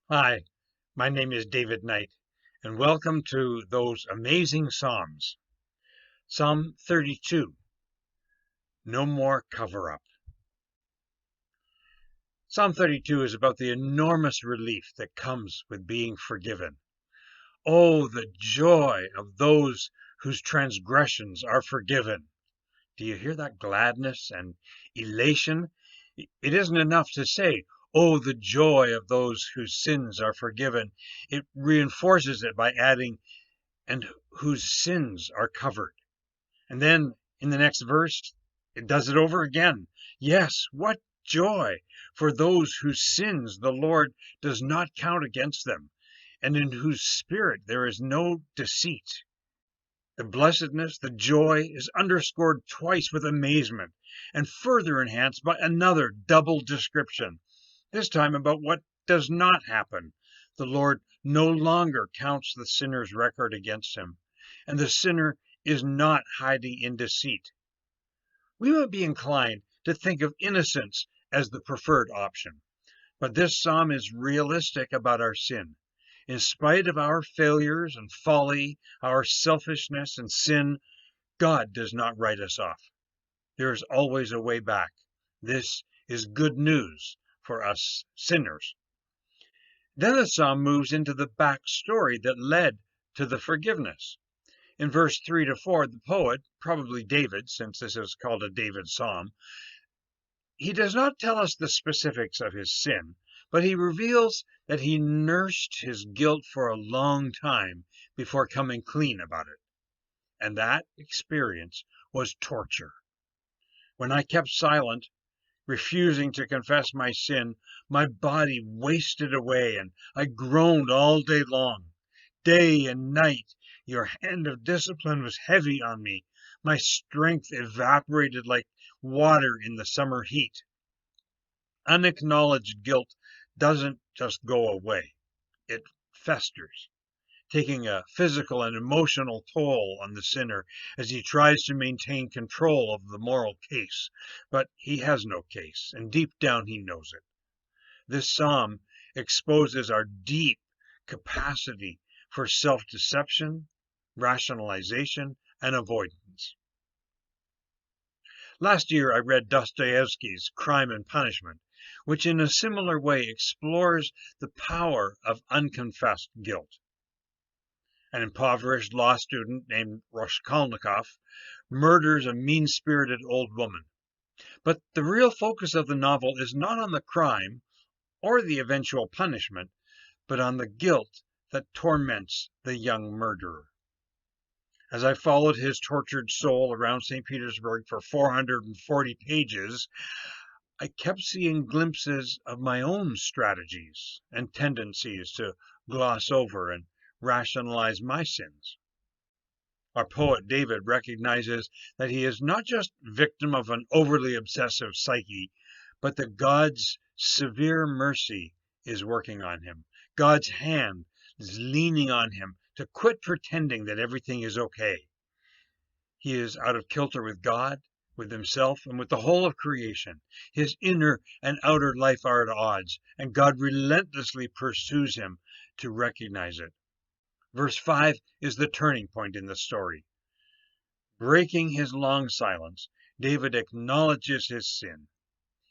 Hi, my name is David Knight, and welcome to those amazing Psalms. Psalm 32, No More Cover Up. Psalm 32 is about the enormous relief that comes with being forgiven. Oh, the joy of those whose transgressions are forgiven. Do you hear that gladness and elation? It isn't enough to say, oh, the joy of those whose sins are forgiven. It reinforces it by adding, and whose sins are covered. And then in the next verse, it does it over again. Yes, what joy for those whose sins the Lord does not count against them, and in whose spirit there is no deceit. The blessedness, the joy, is underscored twice with amazement, and further enhanced by another double description, this time about what does not happen. The Lord no longer counts the sinner's record against him, and the sinner is not hiding in deceit. We might be inclined to think of innocence as the preferred option, but this psalm is realistic about our sin. In spite of our failures and folly, our selfishness and sin, God does not write us off. There is always a way back. This is good news for us sinners. Then the psalm moves into the backstory that led to the forgiveness. In verse 3 to 4, the poet, probably David, since this is called a David psalm, he does not tell us the specifics of his sin, but he reveals that he nursed his guilt for a long time before coming clean about it. And that experience was torture. When I kept silent, refusing to confess my sin, my body wasted away and I groaned all day long. Day and night, your hand of discipline was heavy on me. My strength evaporated like water in the summer heat. Unacknowledged guilt doesn't just go away, it festers, taking a physical and emotional toll on the sinner as he tries to maintain control of the moral case. But he has no case, and deep down he knows it. This psalm exposes our deep capacity for self-deception, rationalization, and avoidance. Last year I read Dostoevsky's Crime and Punishment, which in a similar way explores the power of unconfessed guilt. An impoverished law student named Raskolnikov murders a mean-spirited old woman. But the real focus of the novel is not on the crime or the eventual punishment, but on the guilt that torments the young murderer. As I followed his tortured soul around St. Petersburg for 440 pages, I kept seeing glimpses of my own strategies and tendencies to gloss over and rationalize my sins. Our poet David recognizes that he is not just victim of an overly obsessive psyche, but that God's severe mercy is working on him. God's hand is leaning on him to quit pretending that everything is okay. He is out of kilter with God, with himself, and with the whole of creation. His inner and outer life are at odds, and God relentlessly pursues him to recognize it. Verse 5 is the turning point in the story. Breaking his long silence, David acknowledges his sin.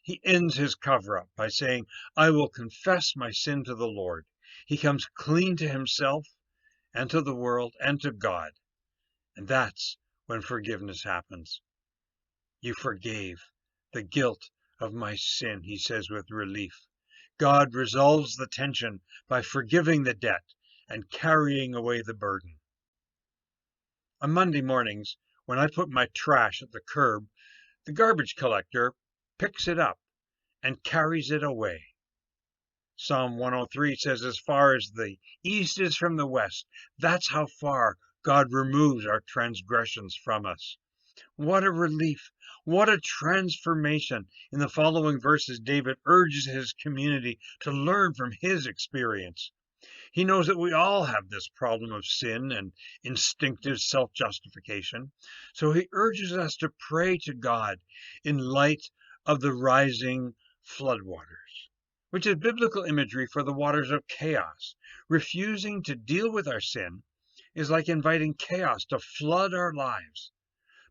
He ends his cover-up by saying, I will confess my sin to the Lord. He comes clean to himself and to the world and to God. And that's when forgiveness happens. You forgave the guilt of my sin, he says with relief. God resolves the tension by forgiving the debt and carrying away the burden. On Monday mornings, when I put my trash at the curb, the garbage collector picks it up and carries it away. Psalm 103 says, as far as the east is from the west, that's how far God removes our transgressions from us. What a relief! What a transformation! In the following verses, David urges his community to learn from his experience. He knows that we all have this problem of sin and instinctive self-justification. So he urges us to pray to God in light of the rising floodwaters. which is biblical imagery for the waters of chaos. Refusing to deal with our sin is like inviting chaos to flood our lives.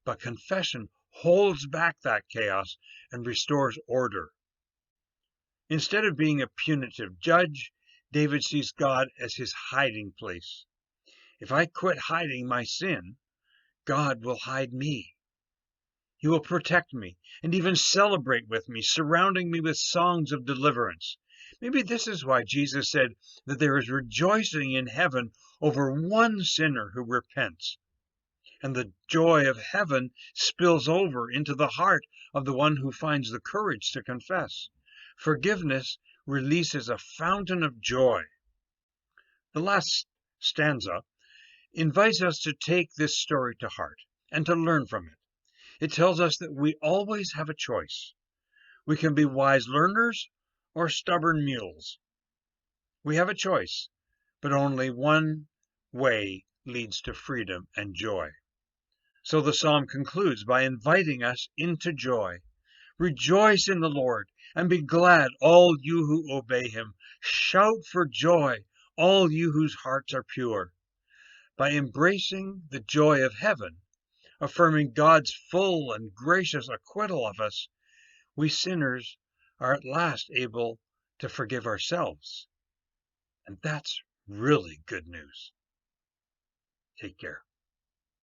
But confession holds back that chaos and restores order. Instead of being a punitive judge, David sees God as his hiding place. If I quit hiding my sin, God will hide me. He will protect me and even celebrate with me, surrounding me with songs of deliverance. Maybe this is why Jesus said that there is rejoicing in heaven over one sinner who repents. And the joy of heaven spills over into the heart of the one who finds the courage to confess. Forgiveness releases a fountain of joy. The last stanza invites us to take this story to heart and to learn from it. It tells us that we always have a choice. We can be wise learners or stubborn mules. We have a choice, but only one way leads to freedom and joy. So the psalm concludes by inviting us into joy. Rejoice in the Lord and be glad, all you who obey him. Shout for joy, all you whose hearts are pure. By embracing the joy of heaven, affirming God's full and gracious acquittal of us, we sinners are at last able to forgive ourselves. And that's really good news. Take care.